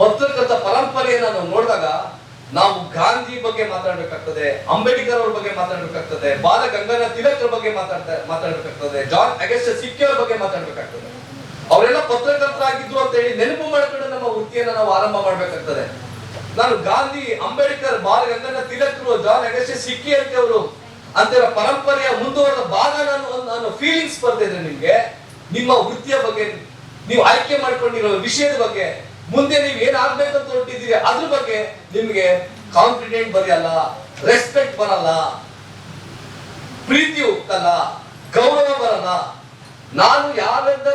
ಪತ್ರಕರ್ತ ಪರಂಪರೆಯನ್ನು ನಾವು ನೋಡಿದಾಗ ನಾವು ಗಾಂಧಿ ಬಗ್ಗೆ ಮಾತಾಡ್ಬೇಕಾಗ್ತದೆ, ಅಂಬೇಡ್ಕರ್ ಅವ್ರ ಬಗ್ಗೆ ಮಾತಾಡ್ಬೇಕಾಗ್ತದೆ, ಬಾಲ ಗಂಗಾಧರ ತಿಲಕ್ ಬಗ್ಗೆ ಮಾತಾಡ್ಬೇಕಾಗ್ತದೆ, ಜಾನ್ ಅಗಸ್ಟಸ್ ಸಿಕ್ಕಿ ಅವ್ರ ಬಗ್ಗೆ ಮಾತಾಡ್ಬೇಕಾಗ್ತದೆ. ಅವರೆಲ್ಲ ಪತ್ರಕರ್ತರಾಗಿದ್ರು ಅಂತ ಹೇಳಿ ನೆನಪು ಮಾಡ್ಕೊಂಡು ನಮ್ಮ ವೃತ್ತಿಯನ್ನ ನಾವು ಆರಂಭ ಮಾಡ್ಬೇಕಾಗ್ತದೆ. ನಾನು ಗಾಂಧಿ, ಅಂಬೇಡ್ಕರ್, ಬಾಲ ಗಂಗಾಧರ ತಿಲಕ್, ಜಾನ್ ಅಗಸ್ಟಸ್ ಸಿಕ್ಕಿ ಅಂತವರು ಅಂತರ ಪರಂಪರೆಯ ಮುಂದುವರೆದ ಭಾಗ ನಾನು ಫೀಲಿಂಗ್ಸ್ ಬರ್ತಿದ್ರೆ ನಿಮ್ಗೆ ನಿಮ್ಮ ವೃತ್ತಿಯ ಬಗ್ಗೆ, ನೀವು ಆಯ್ಕೆ ಮಾಡ್ಕೊಂಡಿರೋ ವಿಷಯದ ಬಗ್ಗೆ, ಮುಂದೆ ನೀವು ಏನ್ ಆಗ್ಬೇಕಂತ ಹೊರಟಿದ್ದೀರಿ ಅದ್ರ ಬಗ್ಗೆ ನಿಮ್ಗೆ ಕಾನ್ಫಿಡೆಂಟ್ ಬರೆಯಲ್ಲ, ರೆಸ್ಪೆಕ್ಟ್ ಬರಲ್ಲ, ಪ್ರೀತಿ ಹೋಗ್ತಲ್ಲ, ಗೌರವ ಬರಲ್ಲ. ನಾನು ಯಾರಿಂದ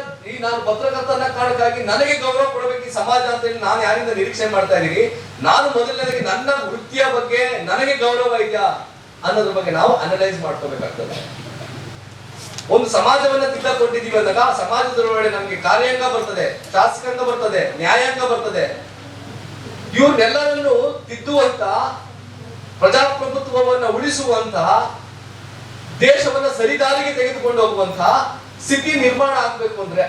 ನಾನು ಪತ್ರಕರ್ತನ ಕಾರಣಕ್ಕಾಗಿ ನನಗೆ ಗೌರವ ಕೊಡಬೇಕು ಈ ಸಮಾಜ ಅಂತ ಹೇಳಿ ನಾನು ಯಾರಿಂದ ನಿರೀಕ್ಷೆ ಮಾಡ್ತಾ ಇದ್ದೀನಿ. ನಾನು ಮೊದಲನೇದಾಗಿ ನನ್ನ ವೃತ್ತಿಯ ಬಗ್ಗೆ ನನಗೆ ಗೌರವ ಇದೆಯಾ ಅನ್ನೋದ್ರ ಬಗ್ಗೆ ನಾವು ಅನಲೈಸ್ ಮಾಡ್ಕೋಬೇಕಾಗ್ತದೆ. ಒಂದು ಸಮಾಜವನ್ನ ತಿದ್ದಕೊಟ್ಟಿದ್ದೀವಿ ಅಂದಾಗ ಸಮಾಜದೊಳಗಡೆ ನಮ್ಗೆ ಕಾರ್ಯಾಂಗ ಬರ್ತದೆ, ಶಾಸಕಾಂಗ ಬರ್ತದೆ, ನ್ಯಾಯಾಂಗ ಬರ್ತದೆ. ಇವ್ರನ್ನೆಲ್ಲರನ್ನು ತಿದ್ದುವಂತ, ಪ್ರಜಾಪ್ರಭುತ್ವವನ್ನ ಉಳಿಸುವಂತಹ, ದೇಶವನ್ನ ಸರಿದಾರಿಗೆ ತೆಗೆದುಕೊಂಡು ಹೋಗುವಂತಹ ಸ್ಥಿತಿ ನಿರ್ಮಾಣ ಆಗ್ಬೇಕು ಅಂದ್ರೆ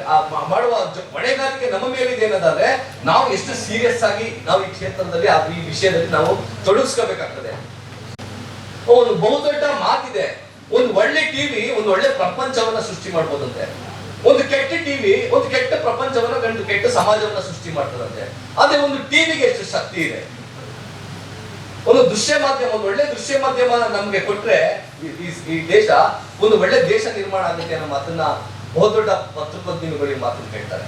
ಮಾಡುವ ಹೊಣೆಗಾರಿಕೆ ನಮ್ಮ ಮೇಲಿದೆ ಅನ್ನೋದಾದ್ರೆ ನಾವು ಎಷ್ಟು ಸೀರಿಯಸ್ ಆಗಿ ನಾವು ಈ ಕ್ಷೇತ್ರದಲ್ಲಿ ಈ ವಿಷಯದಲ್ಲಿ ನಾವು ತೊಡಗಿಸ್ಕೋಬೇಕಾಗ್ತದೆ. ಒಂದು ಬಹುದೊಡ್ಡ ಮಾತಿದೆ, ಒಂದು ಒಳ್ಳೆ ಟಿವಿ ಒಂದು ಒಳ್ಳೆ ಪ್ರಪಂಚವನ್ನ ಸೃಷ್ಟಿ ಮಾಡ್ಬೋದಂತೆ, ಒಂದು ಕೆಟ್ಟ ಟಿವಿ ಒಂದು ಕೆಟ್ಟ ಪ್ರಪಂಚವನ್ನ ಕಂಡು ಕೆಟ್ಟ ಸಮಾಜವನ್ನ ಸೃಷ್ಟಿ ಮಾಡ್ತದಂತೆ. ಅದೇ ಒಂದು ಟಿವಿಗೆ ಎಷ್ಟು ಶಕ್ತಿ ಇದೆ. ಒಂದು ದೃಶ್ಯ ಮಾಧ್ಯಮ, ಒಂದು ಒಳ್ಳೆ ದೃಶ್ಯ ಮಾಧ್ಯಮ ನಮ್ಗೆ ಕೊಟ್ರೆ ಈ ದೇಶ ಒಂದು ಒಳ್ಳೆ ದೇಶ ನಿರ್ಮಾಣ ಆಗುತ್ತೆ ಅನ್ನೋ ಮಾತನ್ನ ಬಹುದೊಡ್ಡ ಪತ್ರಿಕೋದ್ಯಮಿಗಳು ಮಾತನ್ನು ಹೇಳ್ತಾರೆ.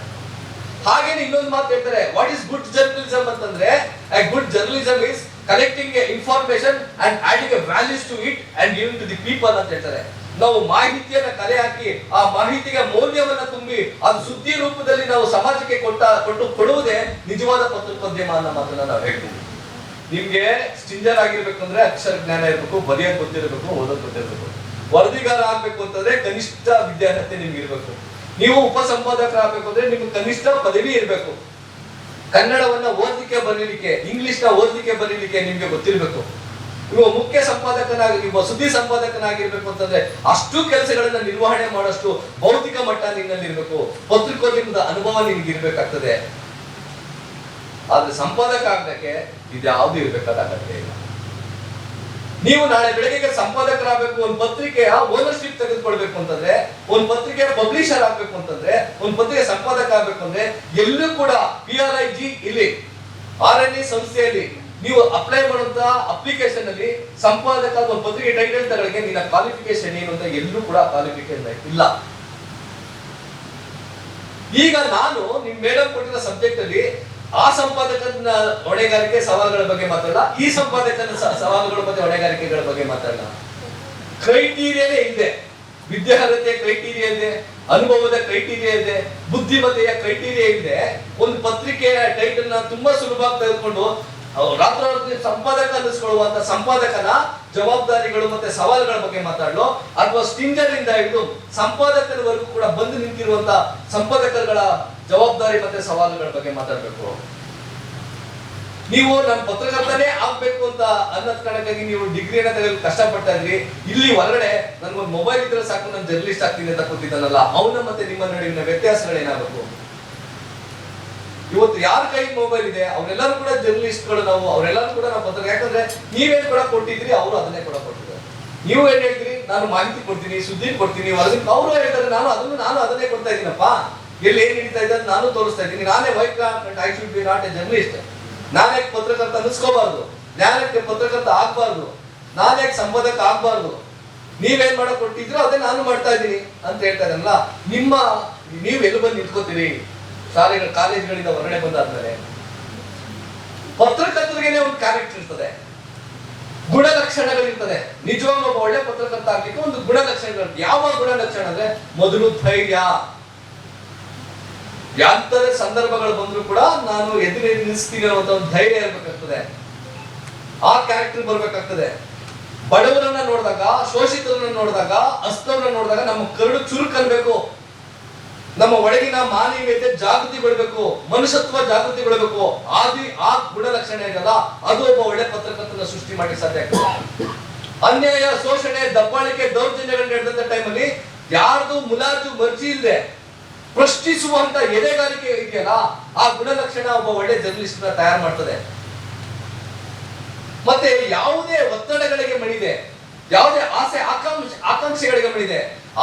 ಹಾಗೇನೆ ಇನ್ನೊಂದು ಮಾತು ಹೇಳ್ತಾರೆ, ವಾಟ್ ಇಸ್ ಗುಡ್ ಜರ್ನಲಿಸಂ ಅಂತಂದ್ರೆ, a good journalism is collecting information and adding a values to it and giving to the people ಅಂತ ಹೇಳ್ತಾರೆ. ನಾವು ಮಾಹಿತಿಯನ್ನ ಕಲೆ ಹಾಕಿ ಆ ಮಾಹಿತಿಗೆ ಮೌಲ್ಯವನ್ನ ತುಂಬಿ ಅದು ಸುದ್ದಿ ರೂಪದಲ್ಲಿ ನಾವು ಸಮಾಜಕ್ಕೆ ಕೊಡುವುದೇ ನಿಜವಾದ ಪತ್ರಿಕೋದ್ಯಮ ಅನ್ನೋ ಮಾತನ್ನ ನಾವು ಹೇಳ್ತೀವಿ. ನಿಮ್ಗೆ ಸ್ಟಿಂಜರ್ ಆಗಿರ್ಬೇಕು ಅಂದ್ರೆ ಅಕ್ಷರ ಜ್ಞಾನ ಇರಬೇಕು, ಬರೆಯೋದ್ ಗೊತ್ತಿರಬೇಕು, ಓದೋದ್ ಗೊತ್ತಿರಬೇಕು. ವರದಿಗಾರ ಆಗ್ಬೇಕು ಅಂತಂದ್ರೆ ಕನಿಷ್ಠ ವಿದ್ಯಾರ್ಹತೆ ನಿಮ್ಗೆ ಇರ್ಬೇಕು. ನೀವು ಉಪಸಂಪಾದಕರ ಆಗ್ಬೇಕು ಅಂದ್ರೆ ನಿಮ್ಗೆ ಕನಿಷ್ಠ ಪದವಿ ಇರ್ಬೇಕು. ಕನ್ನಡವನ್ನ ಓದ್ಲಿಕ್ಕೆ ಬರೀಲಿಕ್ಕೆ, ಇಂಗ್ಲಿಷ್ ನ ಓದ್ಲಿಕ್ಕೆ ಬರೀಲಿಕ್ಕೆ ನಿಮ್ಗೆ ಗೊತ್ತಿರ್ಬೇಕು. ನೀವು ಮುಖ್ಯ ಸಂಪಾದಕನಾಗಿ, ನೀವು ಸುದ್ದಿ ಸಂಪಾದಕನಾಗಿರ್ಬೇಕು ಅಂತಂದ್ರೆ ಅಷ್ಟು ಕೆಲಸಗಳನ್ನ ನಿರ್ವಹಣೆ ಮಾಡೋಷ್ಟು ಭೌತಿಕ ಮಟ್ಟ ನಿನ್ನಲ್ಲಿ ಇರ್ಬೇಕು. ಪತ್ರಿಕೋದ್ಯಮದ ಅನುಭವ ನಿಮ್ಗೆ ಇರ್ಬೇಕಾಗ್ತದೆ. ಆದ್ರೆ ಸಂಪಾದಕ ಆಗಕ್ಕೆ ಇದ್ಯಾವುದು ಇರ್ಬೇಕಾದ ಅಗತ್ಯ ಇಲ್ಲ. ನೀವು ನಾಳೆ ಬೆಳಗ್ಗೆ ಸಂಪಾದಕರಾಗಬೇಕು, ಒಂದು ಪತ್ರಿಕೆಯ ಓನರ್ಶಿಪ್ ತೆಗೆದುಕೊಳ್ಬೇಕು ಅಂತಂದ್ರೆ, ಒಂದು ಪತ್ರಿಕೆಯ ಪಬ್ಲಿಷರ್ ಆಗ್ಬೇಕು ಅಂತಂದ್ರೆ, ಒಂದು ಪತ್ರಿಕೆ ಸಂಪಾದಕ ಆಗ್ಬೇಕು ಅಂದ್ರೆ ಎಲ್ಲೂ ಕೂಡ PRIG ಇಲ್ಲಿ RNE ಸಂಸ್ಥೆಯಲ್ಲಿ ನೀವು ಅಪ್ಲೈ ಮಾಡುವಂತ ಅಪ್ಲಿಕೇಶನ್ ಅಲ್ಲಿ ಸಂಪಾದಕ ಒಂದು ಪತ್ರಿಕೆ ಟೈಟಲ್ ತಗೊಳ್ಳಕ್ಕೆ ನಿನ್ನ ಕ್ವಾಲಿಫಿಕೇಶನ್ ಏನು ಅಂತ ಎಲ್ಲೂ ಕೂಡ ಕ್ವಾಲಿಫಿಕೇಶನ್ ಇಲ್ಲ. ಈಗ ನಾನು ನಿಮ್ ಮೇಡಮ್ ಕೊಟ್ಟಿರೋ ಸಬ್ಜೆಕ್ಟ್ ಅಲ್ಲಿ ಆ ಸಂಪಾದಕನ ಹೊಣೆಗಾರಿಕೆ ಸವಾಲುಗಳ ಬಗ್ಗೆ ಮಾತಾಡಲ್ಲ, ಈ ಸಂಪಾದಕನ ಸವಾಲುಗಳ ಬಗ್ಗೆ ಹೊಣೆಗಾರಿಕೆಗಳ ಬಗ್ಗೆ ಮಾತಾಡಲ್ಲ. ಕ್ರೈಟೀರಿಯಾನೇ ಇದೆ, ವಿದ್ಯಾರ್ಹತೆಯ ಕ್ರೈಟೀರಿಯಾ ಇದೆ, ಅನುಭವದ ಕ್ರೈಟೀರಿಯಾ ಇದೆ, ಬುದ್ಧಿಮತ್ತೆಯ ಕ್ರೈಟೀರಿಯಾ ಇದೆ. ಒಂದು ಪತ್ರಿಕೆಯ ಟೈಟಲ್ ನ ತುಂಬಾ ಸುಲಭವಾಗಿ ತೆಗೆದುಕೊಂಡು ರಾತ್ರಿ ಸಂಪಾದಕ ಅನ್ನಿಸ್ಕೊಳ್ಳುವಂತ ಸಂಪಾದಕನ ಜವಾಬ್ದಾರಿಗಳು ಮತ್ತೆ ಸವಾಲುಗಳ ಬಗ್ಗೆ ಮಾತಾಡಲು, ಅಥವಾ ಸ್ಟಿಂಜರ್ ಇಂದ ಹಿಡಿದು ಸಂಪಾದಕರವರೆಗೂ ಕೂಡ ಬಂದು ನಿಂತಿರುವಂತ ಸಂಪಾದಕರುಗಳ ಜವಾಬ್ದಾರಿ ಮತ್ತೆ ಸವಾಲುಗಳ ಬಗ್ಗೆ ಮಾತಾಡ್ಬೇಕು. ನೀವು ನನ್ನ ಪತ್ರಕರ್ತನೇ ಆಗ್ಬೇಕು ಅಂತ ಅನ್ನೋದ್ ಕಾರಣಕ್ಕಾಗಿ ನೀವು ಡಿಗ್ರಿಯನ್ನ ತೆಗೆದು ಕಷ್ಟಪಡ್ತಾ ಇದ್ರಿ. ಇಲ್ಲಿ ಹೊರಗಡೆ ನನ್ಗೊಂದು ಮೊಬೈಲ್ ಇದ್ರೆ ಸಾಕು ನಾನು ಜರ್ನಲಿಸ್ಟ್ ಆಗ್ತೀನಿ ಅಂತ ಕೂತಿದ್ದಾನಲ್ಲ, ಅವನ ಮತ್ತೆ ನಿಮ್ಮ ನಡುವಿನ ವ್ಯತ್ಯಾಸಗಳೇನಾಗಬೇಕು? ಇವತ್ತು ಯಾರ ಕೈ ಮೊಬೈಲ್ ಇದೆ ಅವರೆಲ್ಲರೂ ಕೂಡ ಜರ್ನಲಿಸ್ಟ್ಗಳು. ಅವರೆಲ್ಲರೂ ಕೂಡ ನಾವು ಪತ್ರ, ಯಾಕಂದ್ರೆ ನೀವೇನ್ ಕೂಡ ಕೊಟ್ಟಿದ್ರಿ, ಅವರು ಅದನ್ನೇ ಕೂಡ ಕೊಟ್ಟಿದ್ದಾರೆ. ನೀವು ಏನ್ ಹೇಳ್ತೀರಿ, ನಾನು ಮಾಹಿತಿ ಕೊಡ್ತೀನಿ, ಸುದ್ದಿ ಕೊಡ್ತೀನಿ, ವರದಿ. ಅವರು ಹೇಳ್ತಾರೆ ನಾನು ಅದನ್ನೇ ಕೊಡ್ತಾ ಇದ್ದೀನಪ್ಪ, ಎಲ್ಲಿ ಏನ್ ನಡೀತಾ ಇದೆ ನಾನು ತೋರಿಸ್ತಾ ಇದ್ದೀನಿ. ನಾನೇ I should be not A journalist. ನಾನೇ ಪತ್ರಕರ್ತ ಅನ್ನಿಸ್ಕೋಬಾರ್ದು, ನಾನೇ ಪತ್ರಕರ್ತ ಆಗ್ಬಾರ್ದು, ನಾನೇ ಸಂಪಾದಕ ಆಗ್ಬಾರ್ದು. ನೀವೇನ್ ಮಾಡಕ್ ಕೊಟ್ಟಿದ್ರು ಅದೇ ನಾನು ಮಾಡ್ತಾ ಇದ್ದೀನಿ ಅಂತ ಹೇಳ್ತಾ ಇದ್ದಲ್ಲ. ನೀವು ಎಲ್ಲಿ ಬಂದು ನಿಂತ್ಕೋತೀರಿ? ಶಾಲೆಗಳ ಕಾಲೇಜುಗಳಿಂದ ಹೊರಗಡೆ ಬಂದಾದ್ಮೇಲೆ ಪತ್ರಕರ್ತರಿಗೆ ಒಂದು ಕ್ಯಾರೆಕ್ಟರ್ ಇರ್ತದೆ, ಗುಣಲಕ್ಷಣಗಳಿರ್ತದೆ. ನಿಜವಾಗ್ಲೂ ಒಬ್ಬ ಒಳ್ಳೆ ಪತ್ರಕರ್ತ ಆಗ್ಲಿಕ್ಕೆ ಒಂದು ಗುಣಲಕ್ಷಣಗಳು. ಯಾವ ಗುಣಲಕ್ಷಣ ಅಂದ್ರೆ, ಮೊದಲು ಧೈರ್ಯ. ಯಾಂತರ ಸಂದರ್ಭಗಳು ಬಂದ್ರು ಕೂಡ ನಾನು ಎದುರು ನಿಲ್ಲಿಸ್ತೀನಿ ಅನ್ನುವಂತ ಒಂದು ಧೈರ್ಯ ಇರ್ಬೇಕಾಗ್ತದೆ. ಆ ಕ್ಯಾರೆಕ್ಟರ್ ಬರ್ಬೇಕಾಗ್ತದೆ. ಬಡವರನ್ನ ನೋಡಿದಾಗ, ಶೋಷಿತರನ್ನ ನೋಡಿದಾಗ, ಅಸ್ತವರನ್ನ ನೋಡಿದಾಗ ನಮ್ಮ ಕರುಳು ಚುರುಕನ್ಬೇಕು. ನಮ್ಮ ಒಳಗಿನ ಮಾನವೀಯತೆ ಜಾಗೃತಿಗೊಳ್ಬೇಕು, ಮನುಷ್ಯತ್ವ ಜಾಗೃತಿಗೊಳ್ಬೇಕು. ಆ ಗುಣಲಕ್ಷಣ ಇದೆಯಲ್ಲ, ಅದು ಒಬ್ಬ ಒಳ್ಳೆ ಪತ್ರಕರ್ತನ ಸೃಷ್ಟಿ ಮಾಡಿ ಸಾಧ್ಯ ಆಗ್ತದೆ. ಅನ್ಯಾಯ, ಶೋಷಣೆ, ದಬ್ಬಾಳಿಕೆ, ದೌರ್ಜನ್ಯಗಳು ನಡೆದಂತ ಟೈಮಲ್ಲಿ ಯಾರ್ದು ಮುಲಾಜು ಮರ್ಜಿ ಇಲ್ಲದೆ ಪ್ರಶ್ನಿಸುವಂತ ಎದೆಗಾರಿಕೆ ಇದೆಯಲ್ಲ, ಆ ಗುಣಲಕ್ಷಣ ಒಬ್ಬ ಒಳ್ಳೆ ಜರ್ನಲಿಸ್ಟ್ ತಯಾರು ಮಾಡ್ತದೆ. ಮತ್ತೆ ಯಾವುದೇ ಒತ್ತಡಗಳಿಗೆ ಮಣಿದೆ, ಯಾವುದೇ ಆಸೆ ಆಕಾಂಕ್ಷೆಗಳಿಗೆ ಮಣಿದೆ,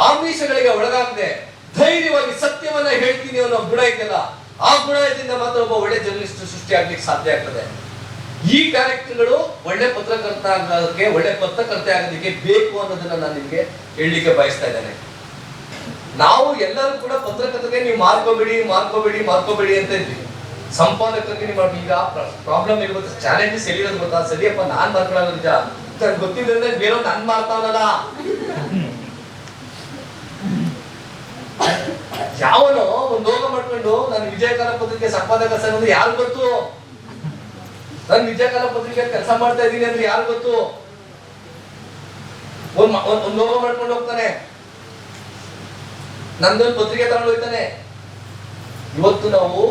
ಆಮಿಷಗಳಿಗೆ ಒಳಗಾಗದೆ ಧೈರ್ಯವಾಗಿ ಸತ್ಯವನ್ನ ಹೇಳ್ತೀನಿ ಅನ್ನೋ ಗುಣ ಇದೆಯಲ್ಲ, ಆ ಗುಣದಿಂದ ಮಾತ್ರ ಒಬ್ಬ ಒಳ್ಳೆ ಜರ್ನಲಿಸ್ಟ್ ಸೃಷ್ಟಿ ಆಗ್ಲಿಕ್ಕೆ ಸಾಧ್ಯ ಆಗ್ತದೆ. ಈ ಕ್ಯಾರೆಕ್ಟರ್ಗಳು ಒಳ್ಳೆ ಪತ್ರಕರ್ತೆ ಆಗೋದಕ್ಕೆ ಬೇಕು ಅನ್ನೋದನ್ನ ನಾನು ನಿಮ್ಗೆ ಹೇಳಲಿಕ್ಕೆ ಬಯಸ್ತಾ ಇದ್ದೇನೆ. ನಾವು ಎಲ್ಲರೂ ಕೂಡ ಪತ್ರಕರ್ತರಿಗೆ ನೀವು ಮಾರ್ಕೋಬೇಡಿ ಅಂತ ಇದ್ವಿ. ಸಂಪಾದಕರಿಗೆ ನೀವು ಈಗ ಪ್ರಾಬ್ಲಮ್ ಇರ್ಬೋದು, ಚಾಲೆಂಜಸ್ ಎಲ್ಲಿರೋದು ಗೊತ್ತಾ? ಸರಿಯಪ್ಪ, ನಾನ್ ಮಾರ್ಕೊಳ್ಳೋದು ನಿಜ, ಗೊತ್ತಿದ್ರೆ ಬೇರೆಯವ್ರು ನನ್ ಮಾರ್ತಾವನಲ್ಲ. ಯಾವನೋ ಒಂದು ಲೋಗ ಮಾಡ್ಕೊಂಡು ನಾನು ವಿಜಯಕಾಲ ಪತ್ರಿಕೆ ಸಂಪಾದಕ ಸರ್ ಅಂದ್ರೆ ಯಾರು ಗೊತ್ತು? ನಾನು ವಿಜಯಕಾಲ ಪತ್ರಿಕೆ ಕೆಲಸ ಮಾಡ್ತಾ ಇದ್ದೀನಿ ಅಂದ್ರೆ ಯಾರು ಗೊತ್ತು? ಒಂದ್ ಲೋಗ ಮಾಡ್ಕೊಂಡು ಹೋಗ್ತಾನೆ, ನಂದೊಂದು ಪತ್ರಿಕೆ ತಗೊಂಡು ಹೋಗ್ತಾನೆ. ಇವತ್ತು ನಾವು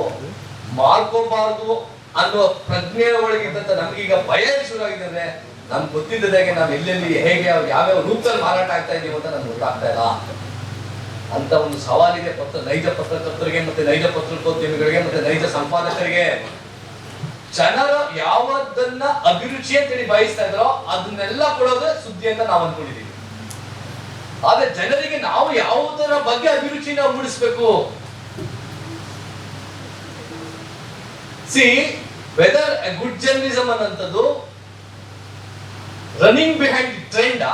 ಮಾರ್ಕೋಬಾರ್ದು ಅನ್ನೋ ಪ್ರಜ್ಞೆ ಒಳಗಿದ್ದಂತ ನಮ್ಗೀಗ ಭಯ ಶುರು ಆಗಿದೆ ಅಂದ್ರೆ ನಮ್ಗೆ ಗೊತ್ತಿದ್ದದಾಗೆ ನಾವು ಎಲ್ಲೆಲ್ಲಿ ಹೇಗೆ ಯಾವ್ಯಾವ ರೂಪದಲ್ಲಿ ಮಾರಾಟ ಆಗ್ತಾ ಇದೀವಿ ಅಂತ ನಮ್ಗೆ ಗೊತ್ತಾಗ್ತಾ ಇಲ್ಲ ಅಂತ ಒಂದು ಸವಾಲಿಗೆ ನೈಜ ಪತ್ರಕರ್ತರಿಗೆ ಮತ್ತೆ ನೈಜ ಪತ್ರಿಕೋದ್ಯಮಿಗಳಿಗೆ ಮತ್ತೆ ನೈಜ ಸಂಪಾದಕರಿಗೆ. ಜನರು ಯಾವದನ್ನ ಅಭಿರುಚಿ ಅಂತೇಳಿ ಬಯಸ್ತಾ ಇದ್ರೋ ಅದನ್ನೆಲ್ಲ ಕೊಡೋದೇ ಸುದ್ದಿ ಅಂತ ನಾವು ಅನ್ಕೊಂಡಿದೀವಿ. ಆದ್ರೆ ಜನರಿಗೆ ನಾವು ಯಾವುದರ ಬಗ್ಗೆ ಅಭಿರುಚಿನ ಮೂಡಿಸ್ಬೇಕು. See whether a good journalism ಅನ್ನಂಥದ್ದು running behind trend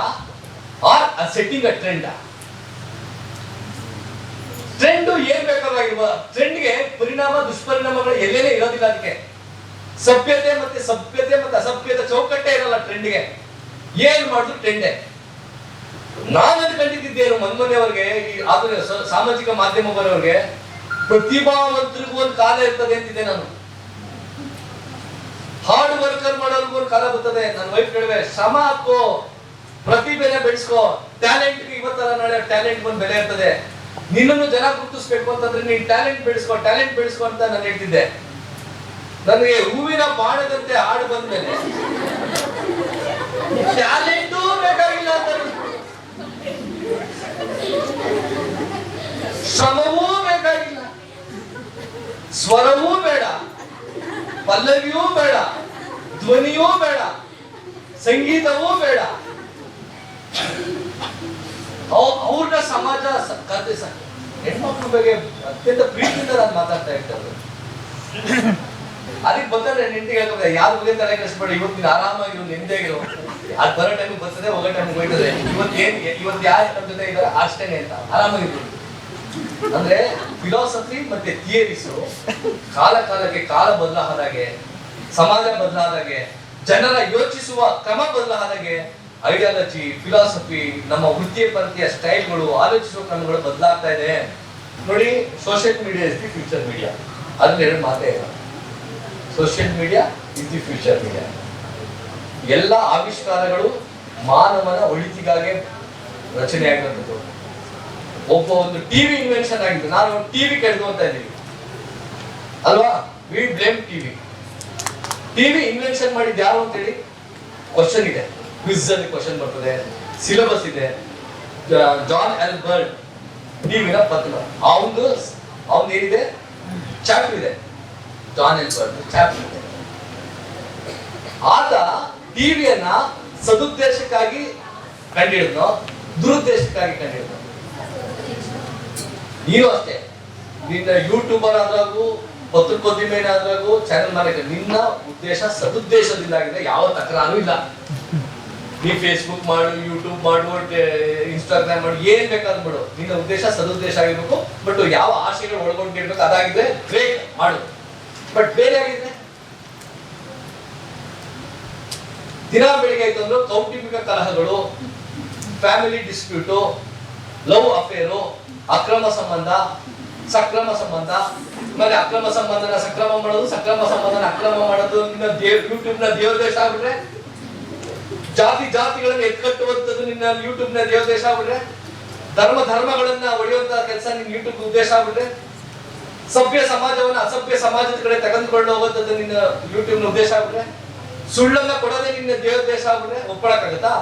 or setting a trend. Trend ಏನ್ ಬೇಕಾಗಿರುವ ಟ್ರೆಂಡ್ಗೆ ಪರಿಣಾಮ ದುಷ್ಪರಿಣಾಮಗಳು ಎಲ್ಲೇನೇ ಇರೋದಿಲ್ಲ. ಅದಕ್ಕೆ ಸಭ್ಯತೆ ಮತ್ತೆ ಅಸಭ್ಯತೆ ಚೌಕಟ್ಟೆ ಇರಲ್ಲ ಟ್ರೆಂಡ್ಗೆ. ಏನ್ ಮಾಡಿದ್ರು ಟ್ರೆಂಡೇ. ನಾನು ಕಂಡಿದ್ದೇನು ಮೊನ್ನೆಯವರೆಗೆ ಆಧುನಿಕ ಸಾಮಾಜಿಕ ಮಾಧ್ಯಮ ಬರೋರಿಗೆ ಪ್ರತಿಭಾವಂತರಿಗೂ ಒಂದು ಕಾಲ ಇರ್ತದೆ ಅಂತಿದ್ದೆ ನಾನು. ಹಾರ್ಡ್ ವರ್ಕರ್ ಮಾಡೋರ್ಗೂ ಒಂದು ಕಾಲ ಬರ್ತದೆ. ನನ್ನ ವೈಫ್ ಹೇಳಿದೆ, ಶ್ರಮ ಹಾಕೋ, ಪ್ರತಿಭೆನ ಬೆಳೆಸ್ಕೋ, ಟ್ಯಾಲೆಂಟ್ ಇವತ್ತರ ನಾಳೆ ಟ್ಯಾಲೆಂಟ್ ಒಂದು ಬೆಲೆ ಇರ್ತದೆ. ನಿನ್ನನ್ನು ಜನ ಗುರುತಿಸ್ಬೇಕು ಅಂತಂದ್ರೆ ನೀನ್ ಟ್ಯಾಲೆಂಟ್ ಬೆಳೆಸ್ಕೊ ಅಂತ ನಾನು ಹೇಳ್ತಿದ್ದೆ. ನನಗೆ ಹೂವಿನ ಬಾಣದಂತೆ ಹಾಡು ಬಂದ್ಮೇಲೆ ಟ್ಯಾಲೆಂಟೂ ಬೇಕಾಗಿಲ್ಲ ಅಂತ, ಶ್ರಮವೂ ಬೇಕಾಗಿಲ್ಲ, ಸ್ವರವೂ ಬೇಡ, ಪಲ್ಲವಿಯೂ ಬೇಡ, ಧ್ವನಿಯೂ ಬೇಡ, ಸಂಗೀತವೂ ಬೇಡ. ಅವ್ರನ್ನ ಸಮಾಜ ಹೆಣ್ಮಕ್ಳ ಬಗ್ಗೆ ಅತ್ಯಂತ ಪ್ರೀತಿಯಿಂದ ನಾನು ಮಾತಾಡ್ತಾ ಇರ್ತೇನೆ. ಅದಕ್ಕೆ ಬಂದ್ರೆ ನಿಂತಿಗೆ ಹೇಳ್ತಾರೆ, ಯಾರ ಬಗ್ಗೆ ತಲೆ ಕಳಿಸ್ಬೇಡಿ, ಇವತ್ತು ನೀನು ಆರಾಮಾಗಿರು, ನಿಂದೆಗಿರು, ಅದ್ ಬರೋ ಟೈಮಿಗೆ ಬರ್ತದೆ, ಹೋಗೋ ಟೈಮಿಗೆ ಹೋಯ್ತದೆ. ಇವತ್ತು ಯಾರು ನಮ್ಮ ಜೊತೆ ಇದ್ದಾರೆ ಅಷ್ಟೇನೆ ಅಂತ ಆರಾಮಾಗಿರು. ಅಂದ್ರೆ ಫಿಲಾಸಫಿ ಮತ್ತೆ ಥಿಯರೀಸ್ ಕಾಲಕ್ಕೆ ಕಾಲ ಬದಲಾದಾಗೆ, ಸಮಾಜ ಬದಲಾದಾಗೆ, ಜನರ ಯೋಚಿಸುವ ಕ್ರಮ ಬದಲಾದಾಗೆ ಐಡಿಯಾಲಜಿ, ಫಿಲಾಸಫಿ, ನಮ್ಮ ವೃತ್ತಿಯ ಪರತೆಯ ಸ್ಟೈಲ್ಗಳು, ಆಲೋಚಿಸುವ ಕ್ರಮಗಳು ಬದಲಾಗ್ತಾ ಇದೆ. ನೋಡಿ, social media is the future media. ಅದ್ರಲ್ಲಿ ಎರಡು ಮಾತೇ ಇಲ್ಲ. Social media is the future media. ಎಲ್ಲ ಆವಿಷ್ಕಾರಗಳು ಮಾನವನ ಒಳಿತಿಗಾಗಿ ರಚನೆ ಆಗಿರುವಂಥದ್ದು. ಒಂದು ಟಿವಿ ಇನ್ವೆನ್ಷನ್ ಆಗಿತ್ತು. ನಾನು ಟಿವಿ ಕೆಡ್ದು ಅಂತ ಇದ್ದೀವಿ ಅಲ್ವಾ? ವಿ ಬ್ಲೇಮ್ ಟಿವಿ ಇನ್ವೆನ್ಷನ್ ಮಾಡಿದ್ದು ಯಾರು ಅಂತೇಳಿ ಕ್ವಶನ್ ಇದೆ. ಕ್ವಿಜ್ ಅಲ್ಲಿ ಕ್ವಶನ್ ಬರ್ತದೆ, ಸಿಲೆಬಸ್ ಇದೆ. ಜಾನ್ ಆಲ್ಬರ್ಟ್ ಟಿವಿನ ಪತ್ರ, ಅವನ್ ಏನಿದೆ ಚಾಪ್ಟರ್ ಇದೆ. ಜಾನ್ ಆಲ್ಬರ್ಟ್ ಚಾಪ್ಟರ್ ಇದೆ. ಆತ ಟಿವಿಯನ್ನ ಸದುದ್ದೇಶಕ್ಕಾಗಿ ಕಂಡಿಡಿದ್ನೋ ದುರುದ್ದೇಶಕ್ಕಾಗಿ ಕಂಡಿಡಿದ್ನೋ? ನೀನು ಅಷ್ಟೇ. ನಿನ್ನ ಯೂಟ್ಯೂಬರ್ ಆದ್ರಾಗೂ ಪತ್ರಿಕೋದ್ಯಮೇನಾದ್ರಾಗೂ ಚಾನೆಲ್ ಮಾಲೀಕ, ನಿನ್ನ ಉದ್ದೇಶ ಸದುದ್ದೇಶದಿಂದ ಆಗಿದೆ, ಯಾವ ತಕರಾರು ಇಲ್ಲ. ನೀ ಫೇಸ್ಬುಕ್ ಮಾಡು, ಯೂಟ್ಯೂಬ್ ಮಾಡು, ಇನ್ಸ್ಟಾಗ್ರಾಮ್ ಮಾಡು, ಏನ್ ಬೇಕಾದ್ರೂ ಮಾಡು, ನಿನ್ನ ಉದ್ದೇಶ ಸದುದ್ದೇಶ ಆಗಿರ್ಬೇಕು. ಬಟ್ ಯಾವ ಆಶೆಗಳು ಒಳಗೊಂಡಿರ್ಬೇಕು ಅದಾಗಿದ್ರೆ ಗ್ರೇಟ್ ಮಾಡು. ಬಟ್ ಬೇರೆ ಆಗಿದ್ರೆ ದಿನ ಬೆಳಿಗ್ಗೆ ಆಯ್ತು ಅಂದ್ರೆ ಕೌಟುಂಬಿಕ ಕಲಹಗಳು, ಫ್ಯಾಮಿಲಿ ಡಿಸ್ಪ್ಯೂಟು, ಲವ್ ಅಫೇರು, ಅಕ್ರಮ ಸಂಬಂಧ, ಸಕ್ರಮ ಸಂಬಂಧ, ಆಮೇಲೆ ಅಕ್ರಮ ಸಂಬಂಧನ ಸಕ್ರಮ ಮಾಡೋದು, ಸಕ್ರಮ ಸಂಬಂಧನ ಅಕ್ರಮ ಮಾಡೋದು, ನಿನ್ನ ಯೂಟ್ಯೂಬ್ ನ ದೇವದೇಶ ಆಗ್ಬಿಟ್ರೆ, ಜಾತಿಗಳನ್ನ ಎತ್ಕಟ್ಟುವಂಥದ್ದು ನಿನ್ನ ಯೂಟ್ಯೂಬ್ ನ ದೇವದೇಶ ಆಗ್ಬಿಟ್ರೆ, ಧರ್ಮಗಳನ್ನ ಒಡೆಯುವಂತಹ ಕೆಲಸ ನಿನ್ನ ಯೂಟ್ಯೂಬ್ ಉದ್ದೇಶ ಆಗ್ಬಿಟ್ರೆ, ಸಭ್ಯ ಸಮಾಜವನ್ನ ಅಸಭ್ಯ ಸಮಾಜದ ಕಡೆ ತೆಗೆದುಕೊಂಡು ಹೋಗುವಂಥದ್ದು ನಿನ್ನ ಯೂಟ್ಯೂಬ್ ನ ಉದ್ದೇಶ ಆಗ್ಬಿಟ್ರೆ, ಸುಳ್ಳನ್ನ ಕೊಡೋದೇ ನಿನ್ನ ದೇವದೇಶ ಆಗ್ಬಿಟ್ರೆ ಒಪ್ಕೊಳಕ್ಕಾಗತ್ತಾ?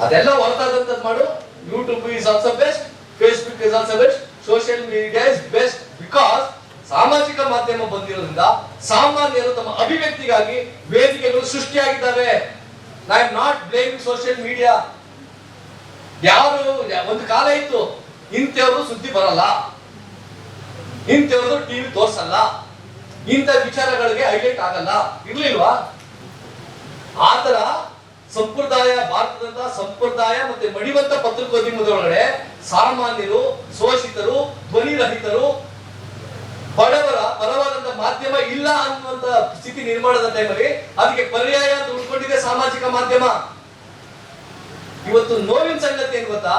ಅದೆಲ್ಲ ಹೊರತಾದಂಥದ್ದು ಮಾಡು. YouTube is also best, Facebook is also best, social media is best because ಸಾಮಾಜಿಕ ಮಾಧ್ಯಮ ಬಂದಿರೋದ್ರಿಂದ ಸಾಮಾನ್ಯರು ತಮ್ಮ ಅಭಿವ್ಯಕ್ತಿಗಾಗಿ ವೇದಿಕೆಗಳು ಸೃಷ್ಟಿಯಾಗಿದ್ದಾವೆ. I am not blaming social media. ಯಾರು ಒಂದು ಕಾಲ ಇತ್ತು, ಇಂಥವ್ರು ಸುದ್ದಿ ಬರಲ್ಲ, ಇಂಥವ್ರದ್ದು ಟಿವಿ ತೋರ್ಸಲ್ಲ, ಇಂಥ ವಿಚಾರಗಳಿಗೆ ಹೈಲೈಟ್ ಆಗಲ್ಲ, ಇರ್ಲಿಲ್ವಾ? ಆತರ ಸಂಪ್ರದಾಯ, ಭಾರತದಂತ ಸಂಪ್ರದಾಯ ಮತ್ತೆ ಮಡಿವಂತ ಪತ್ರಿಕೋದ್ಯಮದೊಳಗಡೆ ಸಾಮಾನ್ಯರು, ಶೋಷಿತರು, ಧ್ವನಿರಹಿತರು, ಬಡವರ ಪರವಾದಂತ ಮಾಧ್ಯಮ ಇಲ್ಲ ಅನ್ನುವಂತ ಸ್ಥಿತಿ ನಿರ್ಮಾಣದ ಟೈಮಲ್ಲಿ ಅದಕ್ಕೆ ಪರ್ಯಾಯ ಅಂತ ಉಳ್ಕೊಂಡಿದೆ ಸಾಮಾಜಿಕ ಮಾಧ್ಯಮ. ಇವತ್ತು ನೋವಿನ ಸಂಗತಿ ಏನ್ ಗೊತ್ತಾ?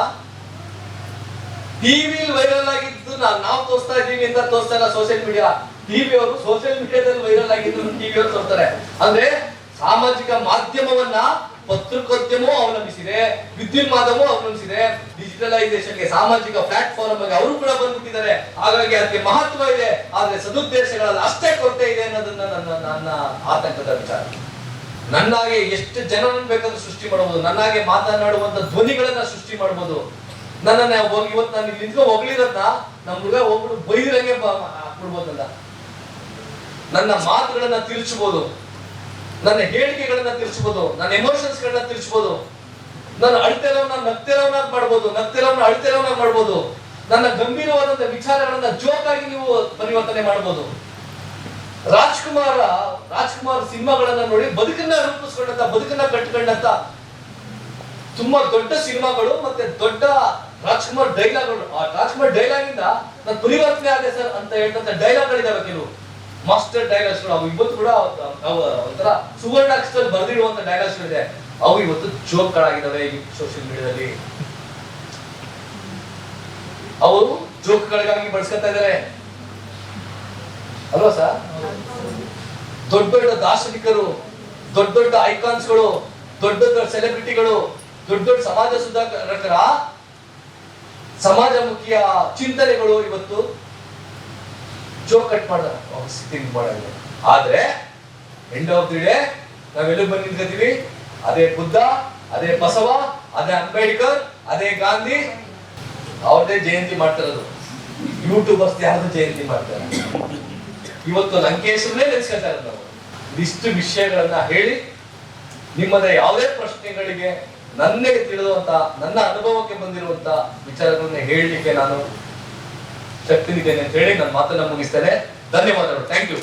ಟಿವಿ ವೈರಲ್ ಆಗಿದ್ದು ನಾವು ತೋರಿಸ್ತಾ ಇದೀವಿ ಅಂತ ತೋರಿಸ್ತಾ ಇಲ್ಲ ಸೋಷಿಯಲ್ ಮೀಡಿಯಾ. ಟಿವಿ ಅವರು ಸೋಷಿಯಲ್ ಮೀಡಿಯಾದಲ್ಲಿ ವೈರಲ್ ಆಗಿದ್ದು ಟಿವಿ ಅವರು ತೋರಿಸ್ತಾರೆ. ಅಂದ್ರೆ ಸಾಮಾಜಿಕ ಮಾಧ್ಯಮವನ್ನ ಪತ್ರಿಕೋದ್ಯಮವೂ ಅವಲಂಬಿಸಿದೆ, ವಿದ್ಯುನ್ಮಾನವೂ ಅವಲಂಬಿಸಿದೆ, ಡಿಜಿಟಲೈಸೇಷನ್ಗೆ ಸಾಮಾಜಿಕ ಪ್ಲಾಟ್ಫಾರ್ಮ್ ಆಗಿ ಅವರು ಕೂಡ ಬಂದ್ಬಿಟ್ಟಿದ್ದಾರೆ. ಹಾಗಾಗಿ ಅದಕ್ಕೆ ಮಹತ್ವ ಇದೆ, ಆದ್ರೆ ಸದುದ್ದೇಶಗಳಲ್ಲಿ ಅಷ್ಟೇ ಕೊರತೆ ಇದೆ ಅನ್ನೋದನ್ನ ನನ್ನ ಆತಂಕದ ವಿಚಾರ. ನನ್ನಾಗೆ ಎಷ್ಟು ಜನರನ್ನು ಬೇಕಾದ್ರೂ ಸೃಷ್ಟಿ ಮಾಡಬಹುದು, ನನ್ನಾಗೆ ಮಾತನಾಡುವಂತ ಧ್ವನಿಗಳನ್ನ ಸೃಷ್ಟಿ ಮಾಡಬಹುದು. ನನ್ನನ್ನ ಇವತ್ತು ನಾನು ಇಲ್ಲಿ ನಿಂತ್ಕೊಂಡು ಹೊಗಳಿರೋದ್ನ ನಮ್ಮ ಹುಡುಗ ಹೋಗ್ಬಿಟ್ಟು ಬೈದಿರಂಗೆ ಬಿಡ್ಬೋದಲ್ಲ. ನನ್ನ ಮಾತುಗಳನ್ನ ತಿರ್ಚಬಹುದು, ನನ್ನ ಹೇಳಿಕೆಗಳನ್ನ ತಿರ್ಚಬಹುದು, ನನ್ನ ಎಮೋಷನ್ಸ್ ಗಳನ್ನ ತಿರ್ಚಬಹುದು, ನನ್ನ ಅಳ್ತಿರೋವನ್ನ ನಗ್ತಿರೋವನ್ನ ಮಾಡ್ಬೋದು, ನಗ್ತಿರೋವನ್ನ ಅಳ್ತಿರೋವನ್ನ ಮಾಡ್ಬೋದು, ನನ್ನ ಗಂಭೀರವಾದಂತ ವಿಚಾರಗಳನ್ನ ಜೋಕಾಗಿ ನೀವು ಪರಿವರ್ತನೆ ಮಾಡಬಹುದು. ರಾಜ್ಕುಮಾರ್ ಸಿನಿಮಾಗಳನ್ನ ನೋಡಿ ಬದುಕನ್ನ ರೂಪಿಸ್ಕೊಂಡಂತ, ಬದುಕನ್ನ ಕಟ್ಟಿಕೊಂಡಂತ ತುಂಬಾ ದೊಡ್ಡ ಸಿನಿಮಾಗಳು ಮತ್ತೆ ದೊಡ್ಡ ರಾಜ್ಕುಮಾರ್ ಡೈಲಾಗ್ಗಳು. ಆ ರಾಜ್ಕುಮಾರ್ ಡೈಲಾಗ್ ಇಂದ ನಾನು ಪರಿವರ್ತನೆ ಆಗಿದೆ ಸರ್ ಅಂತ ಹೇಳ್ತಂತ ಡೈಲಾಗ್ಗಳಿದಾವೆ, ಕೆಲವು ಮಾಸ್ಟರ್ ಡೈಲಾಗ್ಸ್ಗಳು. ಅವು ಇವತ್ತು ಕೂಡ ಒಂಥರ ಸುವರ್ಣ ಅಕ್ಷರದಲ್ಲಿ ಬರೆದಿಡುವಂತ ಡೈಲಾಗ್ಸ್ಗಳಿದೆ. ಅವು ಇವತ್ತು ಜೋಕ್ಗಳಾಗಿದ್ದಾವೆ ಈ ಸೋಷಿಯಲ್ ಮೀಡಿಯಾದಲ್ಲಿ. ಅವರು ಜೋಕ್ಗಳಿಗಾಗಿ ಬಳಸ್ಕೊತಾ ಇದ್ದಾರೆ ಅಲ್ವಾ ಸರ್? ದೊಡ್ಡ ದೊಡ್ಡ ದಾರ್ಶನಿಕರು, ದೊಡ್ಡ ದೊಡ್ಡ ಐಕಾನ್ಸ್ಗಳು, ದೊಡ್ಡ ದೊಡ್ಡ ಸೆಲೆಬ್ರಿಟಿಗಳು, ದೊಡ್ಡ ದೊಡ್ಡ ಸಮಾಜ ಸುಧಾರಕರ ಸಮಾಜಮುಖಿಯ ಚಿಂತನೆಗಳು ಇವತ್ತು ಜೋಕ್ ಕಟ್ ಮಾಡಿದ ಸ್ಥಿತಿ ಮಾಡಿದೆ. ಆದ್ರೆ ಎಂಡ್ ಆಫ್ ದಿ ಡೇ ನಾವೆಲ್ಲ ಬಂದು ನಿಂತ್ಕೊತೀವಿ, ಅದೇ ಬುದ್ಧ, ಅದೇ ಬಸವ, ಅದೇ ಅಂಬೇಡ್ಕರ್, ಅದೇ ಗಾಂಧಿ ಅವ್ರದೇ ಜಯಂತಿ ಮಾಡ್ತಿರೋದು. ಯೂಟ್ಯೂಬರ್ಸ್ ಯಾರ್ದು ಜಯಂತಿ ಮಾಡ್ತಾರೆ? ಇವತ್ತು ಲಂಕೇಶ್ವರನೇ ನೆನೆಸ್ಕೊತಾ ಇರೋದು ನಾವು. ಇಷ್ಟು ವಿಷಯಗಳನ್ನ ಹೇಳಿ ನಿಮ್ಮದೇ ಯಾವುದೇ ಪ್ರಶ್ನೆಗಳಿಗೆ ನನಗೆ ತಿಳಿದುವಂತ, ನನ್ನ ಅನುಭವಕ್ಕೆ ಬಂದಿರುವಂತ ವಿಚಾರಗಳನ್ನ ಹೇಳಲಿಕ್ಕೆ ನಾನು ಶಕ್ತಿನಿದ್ದೇನೆ ಅಂತ ಹೇಳಿ ನನ್ನ ಮಾತನ್ನ ಮುಗಿಸ್ತೇನೆ. ಧನ್ಯವಾದಗಳು. Thank you.